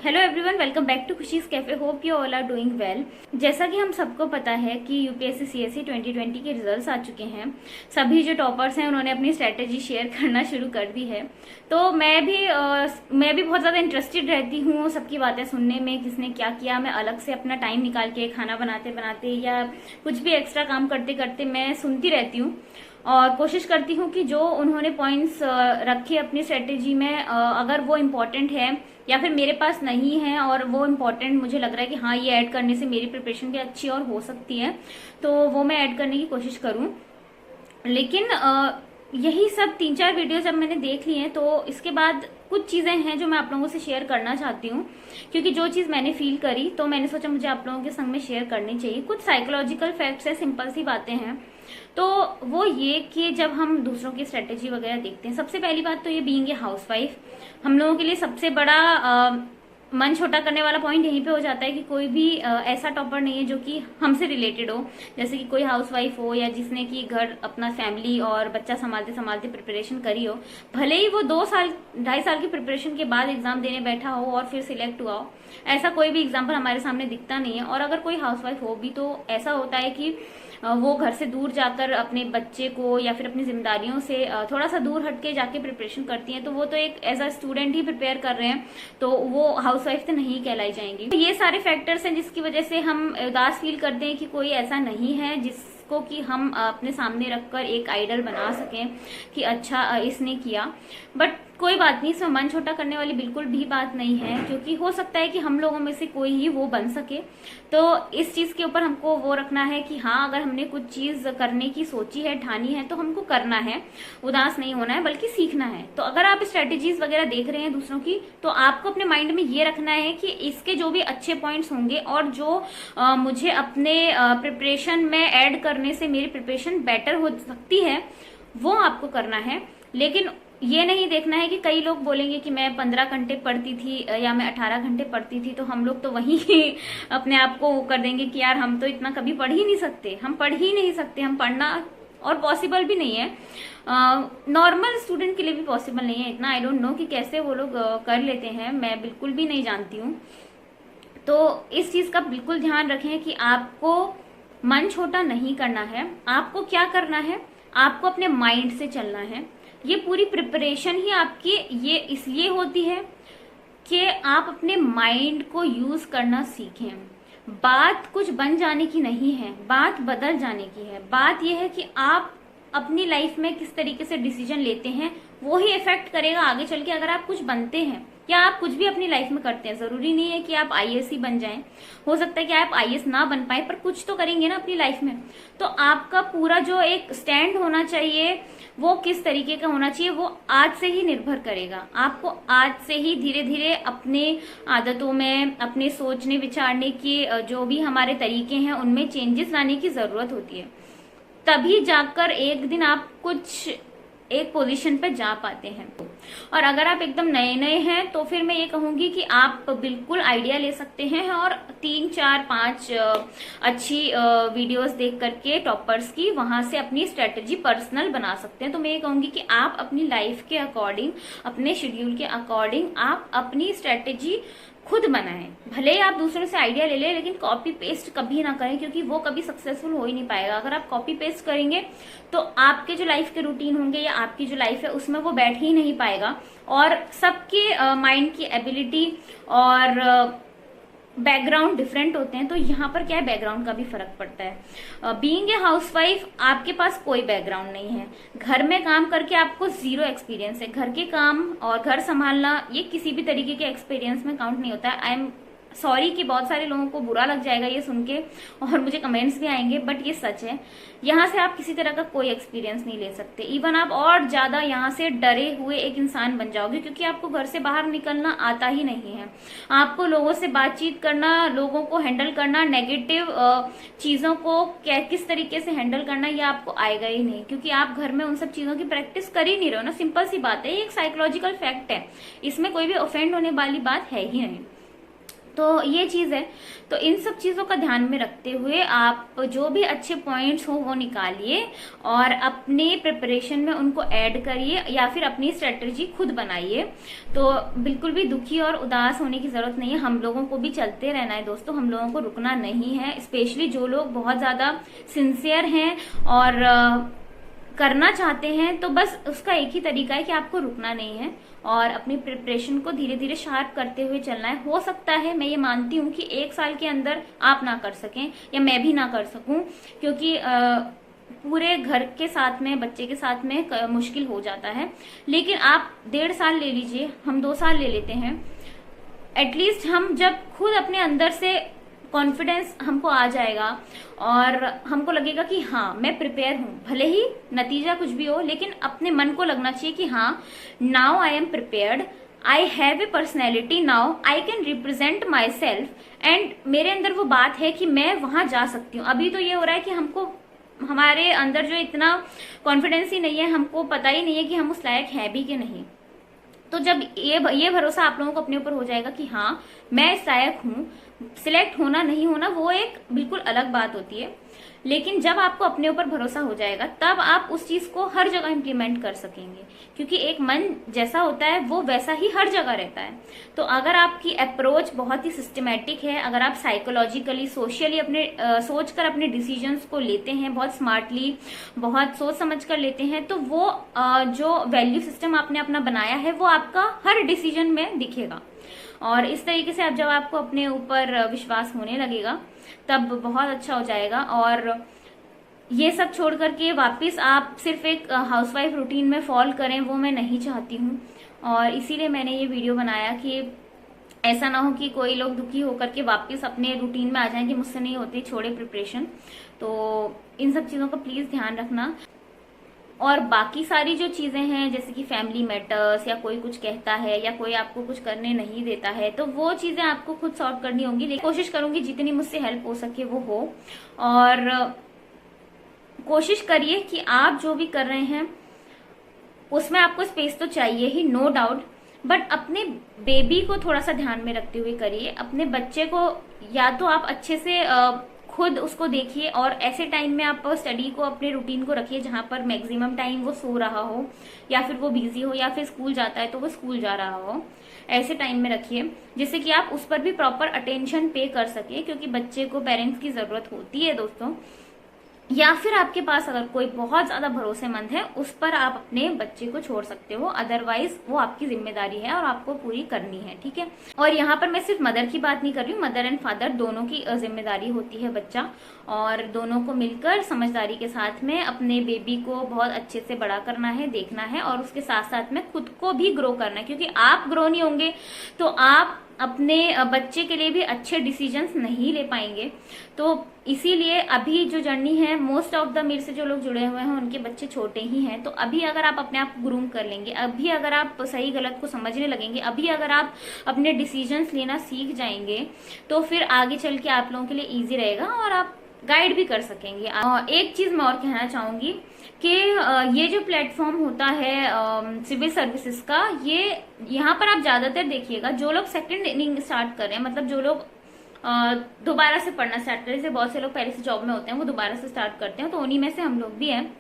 Hello everyone, welcome back to Khushi's cafe. Hope you all are doing well. जैसा कि हम सबको पता है कि यूपीएससी सीएससी 2020 के रिजल्ट्स आ चुके हैं। सभी जो टॉपर्स हैं उन्होंने अपनी स्ट्रेटेजी शेयर करना शुरू कर दी है। तो मैं भी बहुत ज़्यादा इंटरेस्टेड रहती हूँ सबकी बातें सुनने में, किसने क्या किया। मैं अलग से अपना टाइम निकाल के खाना बनाते बनाते या कुछ भी एक्स्ट्रा काम करते करते मैं सुनती रहती हूँ और कोशिश करती हूँ कि जो उन्होंने पॉइंट्स रखे अपनी स्ट्रेटेजी में, अगर वो इम्पोर्टेंट है या फिर मेरे पास नहीं है और वो इम्पोर्टेंट मुझे लग रहा है कि हाँ ये ऐड करने से मेरी प्रिपरेशन भी अच्छी और हो सकती है, तो वो मैं ऐड करने की कोशिश करूँ। लेकिन यही सब 3-4 वीडियो जब मैंने देख ली हैं तो इसके बाद कुछ चीज़ें हैं जो मैं आप लोगों से शेयर करना चाहती हूँ, क्योंकि जो चीज़ मैंने फील करी तो मैंने सोचा मुझे आप लोगों के संग में शेयर करनी चाहिए। कुछ साइकोलॉजिकल फैक्ट्स है, सिंपल सी बातें हैं। तो वो ये कि जब हम दूसरों की स्ट्रेटेजी वगैरह देखते हैं, सबसे पहली बात तो ये बीइंग ए हाउसवाइफ हम लोगों के लिए सबसे बड़ा मन छोटा करने वाला पॉइंट यहीं पे हो जाता है कि कोई भी ऐसा टॉपर नहीं है जो कि हमसे रिलेटेड हो। जैसे कि कोई हाउसवाइफ हो या जिसने कि घर अपना फैमिली और बच्चा संभालते संभालते प्रिपरेशन करी हो, भले ही वो 2 साल 2.5 साल की प्रिपरेशन के बाद एग्जाम देने बैठा हो और फिर सिलेक्ट हुआ हो, ऐसा कोई भी एग्जाम्पल हमारे सामने दिखता नहीं है। और अगर कोई हाउसवाइफ हो भी तो ऐसा होता है कि वो घर से दूर जाकर अपने बच्चे को या फिर अपनी जिम्मेदारियों से थोड़ा सा दूर हटके जाके प्रिपरेशन करती हैं, तो वो तो एक एज अ स्टूडेंट ही प्रिपेयर कर रहे हैं, तो वो हाउसवाइफ तो नहीं कहलाई जाएंगी। तो ये सारे फैक्टर्स हैं जिसकी वजह से हम उदास फील करते हैं कि कोई ऐसा नहीं है जिसको कि हम अपने सामने रखकर एक आइडल बना सकें कि अच्छा इसने किया। बट कोई बात नहीं, इसमें मन छोटा करने वाली बिल्कुल भी बात नहीं है, क्योंकि हो सकता है कि हम लोगों में से कोई ही वो बन सके। तो इस चीज के ऊपर हमको वो रखना है कि हाँ, अगर हमने कुछ चीज करने की सोची है, ठानी है, तो हमको करना है, उदास नहीं होना है बल्कि सीखना है। तो अगर आप स्ट्रेटेजीज वगैरह देख रहे हैं दूसरों की, तो आपको अपने माइंड में ये रखना है कि इसके जो भी अच्छे पॉइंट्स होंगे और जो मुझे अपने प्रिपरेशन में ऐड करने से मेरी प्रिपरेशन बेटर हो सकती है, वो आपको करना है। लेकिन ये नहीं देखना है कि कई लोग बोलेंगे कि मैं 15 घंटे पढ़ती थी या मैं 18 घंटे पढ़ती थी, तो हम लोग तो वहीं अपने आप को वो कर देंगे कि यार हम तो इतना कभी पढ़ ही नहीं सकते, हम पढ़ ही नहीं सकते, हम पढ़ना और पॉसिबल भी नहीं है। नॉर्मल स्टूडेंट के लिए भी पॉसिबल नहीं है इतना। आई डोंट नो कि कैसे वो लोग कर लेते हैं, मैं बिल्कुल भी नहीं जानती हूँ। तो इस चीज का बिल्कुल ध्यान रखें कि आपको मन छोटा नहीं करना है। आपको क्या करना है, आपको अपने माइंड से चलना है। ये पूरी प्रिपरेशन ही आपकी ये इसलिए होती है कि आप अपने माइंड को यूज करना सीखें। बात कुछ बन जाने की नहीं है, बात बदल जाने की है। बात यह है कि आप अपनी लाइफ में किस तरीके से डिसीजन लेते हैं, वो ही इफेक्ट करेगा आगे चल के। अगर आप कुछ बनते हैं या आप कुछ भी अपनी लाइफ में करते हैं, जरूरी नहीं है कि आप आईएएस ही बन जाएं, हो सकता है कि आप आईएएस ना बन पाए, पर कुछ तो करेंगे ना अपनी लाइफ में। तो आपका पूरा जो एक स्टैंड होना चाहिए वो किस तरीके का होना चाहिए, वो आज से ही निर्भर करेगा। आपको आज से ही धीरे धीरे अपने आदतों में, अपने सोचने विचारने की जो भी हमारे तरीके हैं उनमें चेंजेस लाने की जरूरत होती है। तभी जाकर एक दिन आप कुछ एक पोजीशन पे जा पाते हैं। और अगर आप एकदम नए नए हैं तो फिर मैं ये कहूंगी कि आप बिल्कुल आइडिया ले सकते हैं और 3-4-5 अच्छी वीडियोस देख करके टॉपर्स की, वहां से अपनी स्ट्रेटेजी पर्सनल बना सकते हैं। तो मैं ये कहूंगी कि आप अपनी लाइफ के अकॉर्डिंग, अपने शेड्यूल के अकॉर्डिंग आप अपनी स्ट्रेटेजी खुद बनाएं। भले ही आप दूसरों से आइडिया ले लें, लेकिन कॉपी पेस्ट कभी ना करें, क्योंकि वो कभी सक्सेसफुल हो ही नहीं पाएगा। अगर आप कॉपी पेस्ट करेंगे तो आपके जो लाइफ के रूटीन होंगे या आपकी जो लाइफ है उसमें वो बैठ ही नहीं पाएगा। और सबके माइंड की एबिलिटी और बैकग्राउंड डिफरेंट होते हैं, तो यहाँ पर क्या है, बैकग्राउंड का भी फर्क पड़ता है। बीइंग ए हाउसवाइफ आपके पास कोई बैकग्राउंड नहीं है, घर में काम करके आपको 0 एक्सपीरियंस है। घर के काम और घर संभालना ये किसी भी तरीके के एक्सपीरियंस में काउंट नहीं होता है। आई एम सॉरी कि बहुत सारे लोगों को बुरा लग जाएगा ये सुन के और मुझे कमेंट्स भी आएंगे, बट ये सच है। यहाँ से आप किसी तरह का कोई एक्सपीरियंस नहीं ले सकते। इवन आप और ज्यादा यहाँ से डरे हुए एक इंसान बन जाओगे, क्योंकि आपको घर से बाहर निकलना आता ही नहीं है। आपको लोगों से बातचीत करना, लोगों को हैंडल करना, नेगेटिव चीजों को किस तरीके से हैंडल करना, ये आपको आएगा ही नहीं, क्योंकि आप घर में उन सब चीजों की प्रैक्टिस कर ही नहीं रहे हो ना। सिंपल सी बात है, ये एक साइकोलॉजिकल फैक्ट है, इसमें कोई भी ऑफेंड होने वाली बात है ही नहीं। तो ये चीज है। तो इन सब चीजों का ध्यान में रखते हुए आप जो भी अच्छे पॉइंट्स हो वो निकालिए और अपने प्रिपरेशन में उनको ऐड करिए या फिर अपनी स्ट्रेटजी खुद बनाइए। तो बिल्कुल भी दुखी और उदास होने की जरूरत नहीं है, हम लोगों को भी चलते रहना है दोस्तों, हम लोगों को रुकना नहीं है। स्पेशली जो लोग बहुत ज्यादा सिंसियर हैं और करना चाहते हैं, तो बस उसका एक ही तरीका है कि आपको रुकना नहीं है और अपनी प्रिपरेशन को धीरे धीरे शार्प करते हुए चलना है। हो सकता है, मैं ये मानती हूँ कि 1 साल के अंदर आप ना कर सकें या मैं भी ना कर सकूं, क्योंकि पूरे घर के साथ में, बच्चे के साथ में मुश्किल हो जाता है। लेकिन आप 1.5 साल ले लीजिए, हम 2 साल ले लेते हैं। एटलीस्ट हम जब खुद अपने अंदर से कॉन्फिडेंस हमको आ जाएगा और हमको लगेगा कि हाँ मैं प्रिपेयर हूं, भले ही नतीजा कुछ भी हो, लेकिन अपने मन को लगना चाहिए कि हाँ now I am prepared, I have a personality, now I can represent my self, and मेरे अंदर वो बात है कि मैं वहां जा सकती हूँ। अभी तो ये हो रहा है कि हमको, हमारे अंदर जो इतना कॉन्फिडेंस ही नहीं है, हमको पता ही नहीं है कि हम उस लायक है भी कि नहीं। तो जब ये भरोसा आप लोगों को अपने ऊपर हो जाएगा कि हाँ मैं इस लायक हूं, सिलेक्ट होना नहीं होना वो एक बिल्कुल अलग बात होती है, लेकिन जब आपको अपने ऊपर भरोसा हो जाएगा तब आप उस चीज को हर जगह इंप्लीमेंट कर सकेंगे, क्योंकि एक मन जैसा होता है वो वैसा ही हर जगह रहता है। तो अगर आपकी अप्रोच बहुत ही सिस्टमेटिक है, अगर आप साइकोलॉजिकली, सोशली अपने सोच कर अपने डिसीजंस को लेते हैं, बहुत स्मार्टली, बहुत सोच समझ कर लेते हैं, तो वो जो वैल्यू सिस्टम आपने अपना बनाया है वो आपका हर डिसीजन में दिखेगा। और इस तरीके से जब आपको अपने ऊपर विश्वास होने लगेगा तब बहुत अच्छा हो जाएगा। और ये सब छोड़ करके वापस आप सिर्फ एक हाउसवाइफ रूटीन में फॉल करें, वो मैं नहीं चाहती हूँ। और इसीलिए मैंने ये वीडियो बनाया कि ऐसा ना हो कि कोई लोग दुखी होकर के वापस अपने रूटीन में आ जाएं कि मुझसे नहीं होती, छोड़े प्रिपरेशन। तो इन सब चीज़ों का प्लीज़ ध्यान रखना। और बाकी सारी जो चीजें हैं, जैसे कि फैमिली मैटर्स या कोई कुछ कहता है या कोई आपको कुछ करने नहीं देता है, तो वो चीजें आपको खुद सॉर्ट करनी होंगी। लेकिन कोशिश करूंगी जितनी मुझसे हेल्प हो सके वो हो। और कोशिश करिए कि आप जो भी कर रहे हैं उसमें आपको स्पेस तो चाहिए ही, नो डाउट, बट अपने बेबी को थोड़ा सा ध्यान में रखते हुए करिए। अपने बच्चे को या तो आप अच्छे से खुद उसको देखिए, और ऐसे टाइम में आप स्टडी को, अपने रूटीन को रखिए जहां पर मैक्सिमम टाइम वो सो रहा हो या फिर वो बिजी हो या फिर स्कूल जाता है तो वो स्कूल जा रहा हो। ऐसे टाइम में रखिए जिससे कि आप उस पर भी प्रॉपर अटेंशन पे कर सके, क्योंकि बच्चे को पेरेंट्स की जरूरत होती है दोस्तों। या फिर आपके पास अगर कोई बहुत ज्यादा भरोसेमंद है उस पर आप अपने बच्चे को छोड़ सकते हो, अदरवाइज वो आपकी जिम्मेदारी है और आपको पूरी करनी है, ठीक है। और यहाँ पर मैं सिर्फ मदर की बात नहीं कर रही हूँ, मदर एंड फादर दोनों की जिम्मेदारी होती है बच्चा, और दोनों को मिलकर समझदारी के साथ में अपने बेबी को बहुत अच्छे से बड़ा करना है, देखना है, और उसके साथ साथ में खुद को भी ग्रो करना है, क्योंकि आप ग्रो नहीं होंगे तो आप अपने बच्चे के लिए भी अच्छे डिसीजंस नहीं ले पाएंगे। तो इसीलिए अभी जो जर्नी है, मोस्ट ऑफ द मेरे से जो लोग जुड़े हुए हैं उनके बच्चे छोटे ही हैं, तो अभी अगर आप अपने आप को ग्रूम कर लेंगे, अभी अगर आप सही गलत को समझने लगेंगे, अभी अगर आप अपने डिसीजंस लेना सीख जाएंगे, तो फिर आगे चल के आप लोगों के लिए ईजी रहेगा और आप गाइड भी कर सकेंगे। एक चीज मैं और कहना चाहूंगी कि ये जो प्लेटफॉर्म होता है सिविल सर्विसेज का, ये यहाँ पर आप ज्यादातर देखिएगा जो लोग सेकंड इनिंग स्टार्ट कर रहे हैं, मतलब जो लोग दोबारा से पढ़ना स्टार्ट कर रहे हैं, जैसे बहुत से लोग पहले से जॉब में होते हैं वो दोबारा से स्टार्ट करते हैं, तो उन्हीं में से हम लोग भी हैं।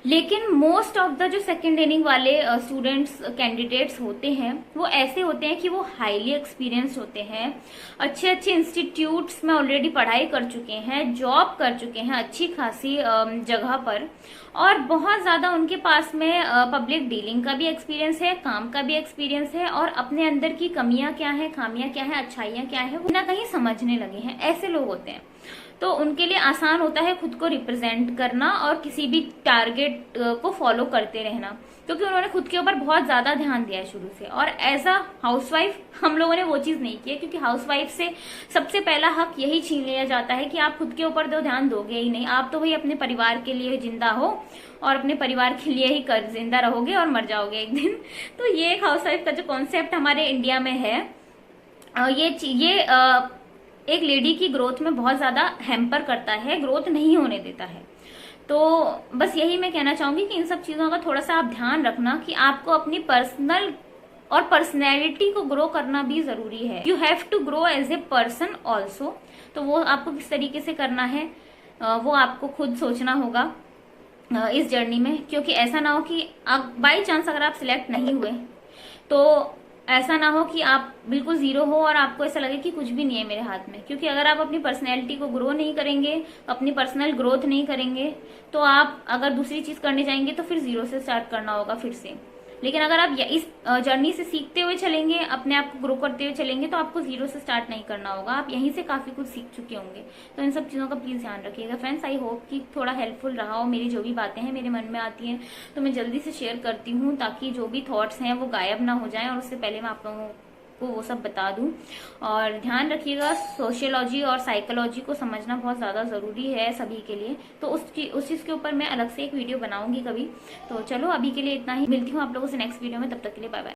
लेकिन मोस्ट ऑफ द जो सेकेंड इनिंग वाले स्टूडेंट्स, कैंडिडेट्स होते हैं, वो ऐसे होते हैं कि वो हाईली एक्सपीरियंस्ड होते हैं, अच्छे अच्छे इंस्टीट्यूट्स में ऑलरेडी पढ़ाई कर चुके हैं, जॉब कर चुके हैं अच्छी खासी जगह पर, और बहुत ज्यादा उनके पास में पब्लिक डीलिंग का भी एक्सपीरियंस है, काम का भी एक्सपीरियंस है, और अपने अंदर की कमियां क्या है, खामियां क्या है, अच्छाइयां क्या है, वो ना कहीं समझने लगे हैं। ऐसे लोग होते हैं, तो उनके लिए आसान होता है खुद को रिप्रेजेंट करना और किसी भी टारगेट को फॉलो करते रहना, क्योंकि उन्होंने खुद के ऊपर बहुत ज्यादा ध्यान दिया है शुरू से। और एज अ हाउसवाइफ हम लोगों ने वो चीज नहीं की है, क्योंकि हाउसवाइफ से सबसे पहला हक यही छीन लिया जाता है कि आप खुद के ऊपर तो ध्यान दोगे ही नहीं, आप तो वही अपने परिवार के लिए जिंदा हो और अपने परिवार के लिए ही जिंदा रहोगे और मर जाओगे एक दिन। तो ये एक हाउसवाइफ का जो कॉन्सेप्ट हमारे इंडिया में है, ये एक लेडी की ग्रोथ में बहुत ज्यादा हैम्पर करता है, ग्रोथ नहीं होने देता है। तो बस यही मैं कहना चाहूंगी कि इन सब चीजों का थोड़ा सा आप ध्यान रखना कि आपको अपनी पर्सनल और पर्सनैलिटी को ग्रो करना भी जरूरी है। You have to grow as a person also. तो वो आपको किस तरीके से करना है वो आपको खुद सोचना होगा इस जर्नी में, क्योंकि ऐसा ना हो कि आप बाई चांस अगर आप सिलेक्ट नहीं हुए तो ऐसा ना हो कि आप बिल्कुल जीरो हो और आपको ऐसा लगे कि कुछ भी नहीं है मेरे हाथ में। क्योंकि अगर आप अपनी पर्सनैलिटी को ग्रो नहीं करेंगे, अपनी पर्सनल ग्रोथ नहीं करेंगे, तो आप अगर दूसरी चीज करने जाएंगे तो फिर जीरो से स्टार्ट करना होगा फिर से। लेकिन अगर आप इस जर्नी से सीखते हुए चलेंगे, अपने आप को ग्रो करते हुए चलेंगे, तो आपको जीरो से स्टार्ट नहीं करना होगा, आप यहीं से काफी कुछ सीख चुके होंगे। तो इन सब चीजों का प्लीज ध्यान रखिएगा फ्रेंड्स। आई होप कि थोड़ा हेल्पफुल रहा हो। मेरी जो भी बातें हैं मेरे मन में आती हैं तो मैं जल्दी से शेयर करती हूँ, ताकि जो भी थॉट्स हैं वो गायब ना हो जाएं, और उससे पहले मैं आप लोगों को वो सब बता दूं। और ध्यान रखिएगा, सोशियोलॉजी और साइकोलॉजी को समझना बहुत ज़्यादा ज़रूरी है सभी के लिए। तो उस चीज़ के ऊपर मैं अलग से एक वीडियो बनाऊंगी कभी। तो चलो अभी के लिए इतना ही, मिलती हूँ आप लोगों से नेक्स्ट वीडियो में, तब तक के लिए बाय बाय।